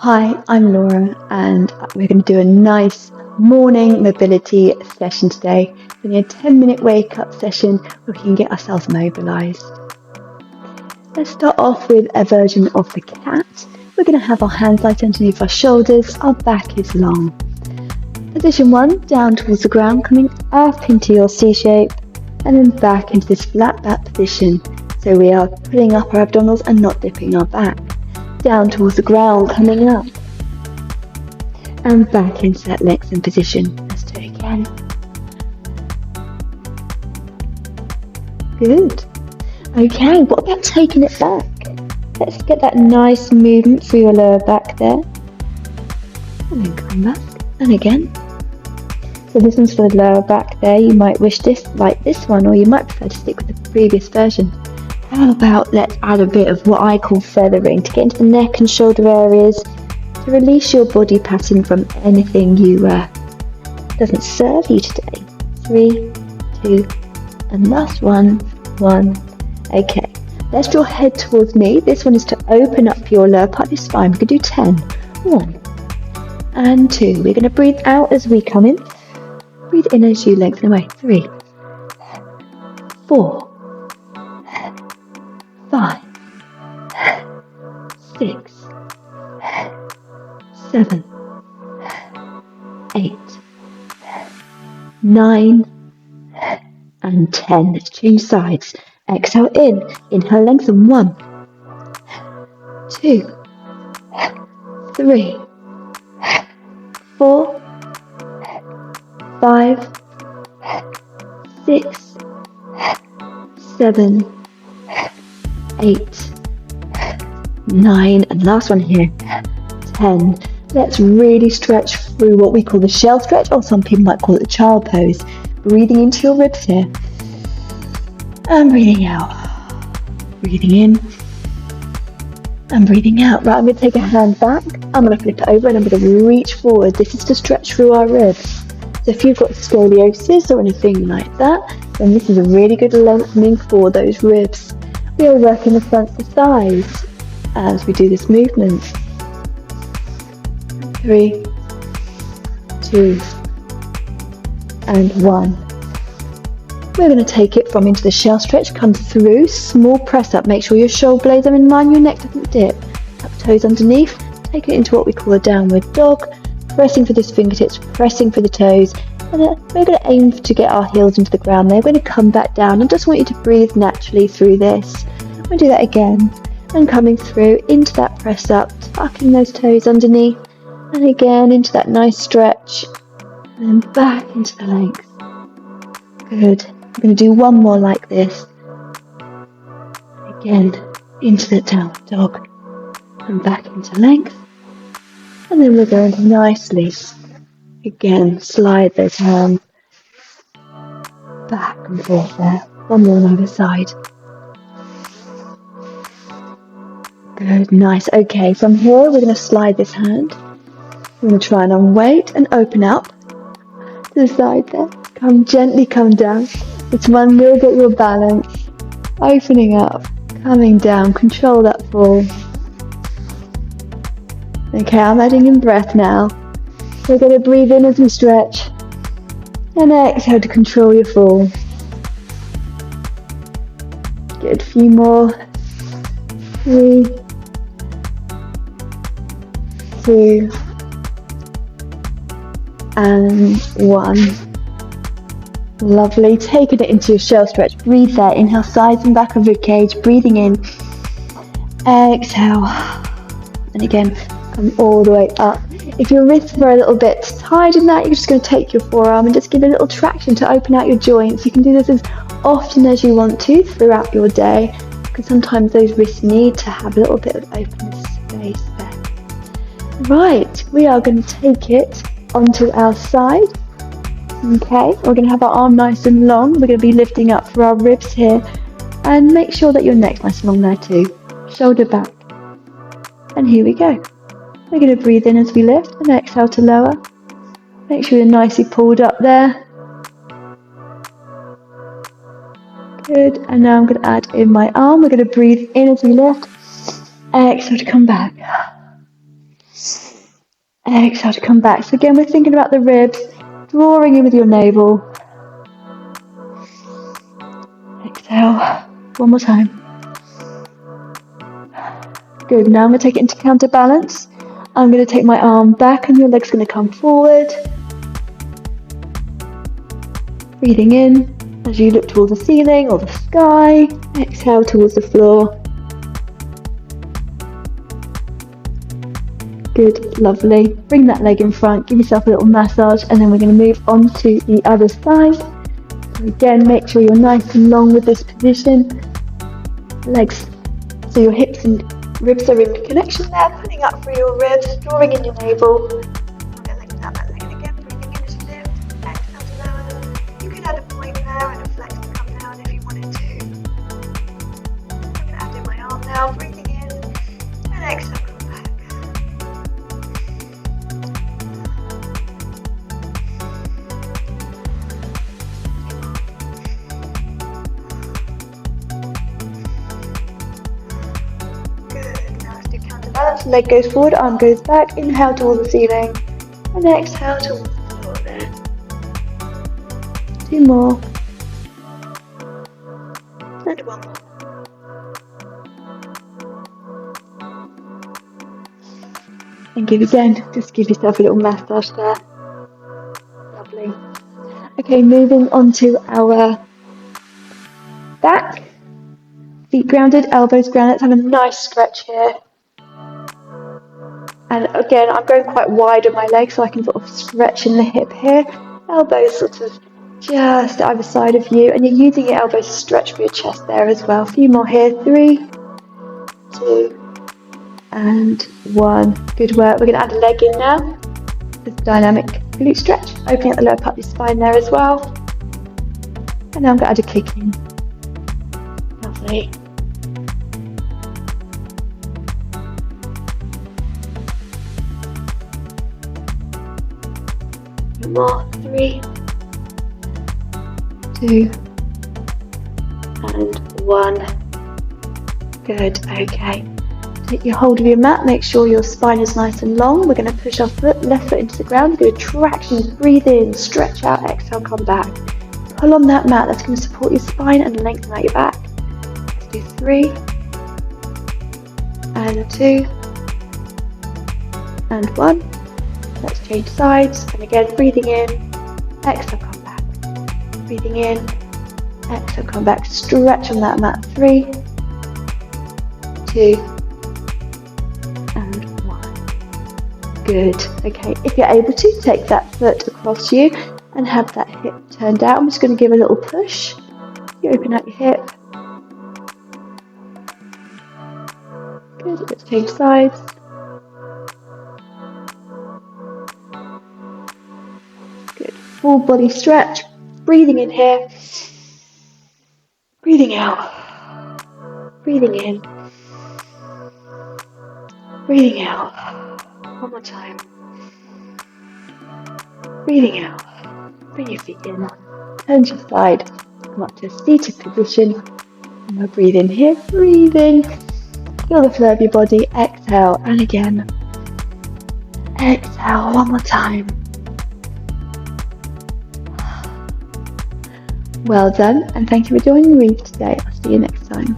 Hi, I'm Laura, and we're going to do a nice morning mobility session today. It's only a 10-minute wake-up session where we can get ourselves mobilised. Let's start off with a version of the cat. We're going to have our hands light underneath our shoulders, our back is long. Position 1, down towards the ground, coming up into your C shape, and then back into this flat back position. So we are pulling up our abdominals and not dipping our back. Down towards the ground, coming up and back into that lengthened position. Let's do it again. Good. Okay, what about taking it back? Let's get that nice movement through your lower back there. And then come back, and again. So this one's for the lower back there. You might wish this like this one, or you might prefer to stick with the previous version. How about let's add a bit of what I call feathering to get into the neck and shoulder areas, to release your body pattern from anything doesn't serve you today. 3, 2, and last one. Okay, let's draw head towards me. This one is to open up your lower part of your spine. We can do 10. 1 and 2. We're going to breathe out as we come in. Breathe in as you lengthen away. 3, 4, 5, 6, 7, 8, 9, and 10. Let's change sides. Exhale in. Inhale, lengthen. 1, 2, 3, 4, 5, 6, 7, 8, 9, and last one here, 10. Let's really stretch through what we call the shell stretch, or some people might call it the child pose. Breathing into your ribs here, and breathing out. Breathing in, and breathing out. Right, I'm going to take a hand back, I'm going to flip it over, and I'm going to reach forward. This is to stretch through our ribs. So if you've got scoliosis or anything like that, then this is a really good lengthening for those ribs. We are working the front to sides as we do this movement. 3, 2, and 1. We're going to take it from into the shell stretch, come through, small press up, make sure your shoulder blades are in line, your neck doesn't dip. Tuck toes underneath, take it into what we call a downward dog, pressing for those fingertips, pressing for the toes, and then we're going to aim to get our heels into the ground there. We're going to come back down, and just want you to breathe naturally through this. We'll do that again, and coming through into that press up, tucking those toes underneath, and again into that nice stretch, and then back into the length. Good. I'm going to do one more like this. Again, into the downward dog, and back into length. And then we're going to nicely, again, slide those hands back and forth there. One more on either side. Good, nice. Okay, from here we're going to slide this hand. We're going to try and unweight and open up to the side there. Gently come down. This one will get your balance. Opening up, coming down, control that fall. Okay, I'm adding in breath now. We're going to breathe in as we stretch, and exhale to control your fall. Good, few more. 3, 2, and 1. Lovely. Taking it into your shell stretch. Breathe there. Inhale, sides and back of rib cage. Breathing in. Exhale. And again, come all the way up. If your wrists are a little bit tired in that, you're just going to take your forearm and just give it a little traction to open out your joints. You can do this as often as you want to throughout your day, because sometimes those wrists need to have a little bit of open space there. Right, we are going to take it onto our side. Okay, we're going to have our arm nice and long. We're going to be lifting up for our ribs here, and make sure that your neck's nice and long there too. Shoulder back, and here we go. We're going to breathe in as we lift, and exhale to lower. Make sure you're nicely pulled up there. Good, and now I'm going to add in my arm. We're going to breathe in as we lift. Exhale to come back. Exhale to come back. So again, we're thinking about the ribs, drawing in with your navel. Exhale. One more time. Good. Now I'm going to take it into counterbalance. I'm going to take my arm back and your leg's going to come forward. Breathing in as you look towards the ceiling or the sky. Exhale towards the floor. Good, lovely. Bring that leg in front, give yourself a little massage, and then we're going to move on to the other side. So again, make sure you're nice and long with this position. Legs, so your hips and ribs are in connection there, pulling up through your ribs, drawing in your navel. Lengthen out that leg again, breathing in as you lift. Exhale to lower. You could add a point there and a flex to come down if you wanted to. I'm going to add in my arm now, breathing in, and exhale. Balance, leg goes forward, arm goes back, inhale towards the ceiling, and exhale towards the floor there. 2 more, and 1 more. And give again, just give yourself a little massage there. Lovely. Okay, moving on to our back. Feet grounded, elbows grounded. Let's have a nice stretch here. And again, I'm going quite wide on my legs so I can sort of stretch in the hip here. Elbows sort of just either side of you, and you're using your elbows to stretch for your chest there as well. A few more here. 3, 2, and 1. Good work. We're going to add a leg in now. This dynamic glute stretch, opening up the lower part of your spine there as well. And now I'm going to add a kick in. Lovely. More. 3, 2, and 1. Good. Okay. Take your hold of your mat. Make sure your spine is nice and long. We're going to push our left foot into the ground. Good traction. Breathe in. Stretch out. Exhale. Come back. Pull on that mat. That's going to support your spine and lengthen out your back. Let's do 3, and 2, and 1. Let's change sides, and again, breathing in, exhale, come back. Breathing in, exhale, come back. Stretch on that mat. 3, 2, and 1. Good. Okay, if you're able to, take that foot across you and have that hip turned out. I'm just going to give a little push. You open up your hip. Good. Let's change sides. Full body stretch, breathing in here, breathing out, breathing in, breathing out. One more time. Breathing out. Bring your feet in, turn to your side, come up to a seated position, and we'll breathe in here, breathe in, feel the flow of your body, exhale, and again, exhale, one more time. Well done, and thank you for joining me today. I'll see you next time.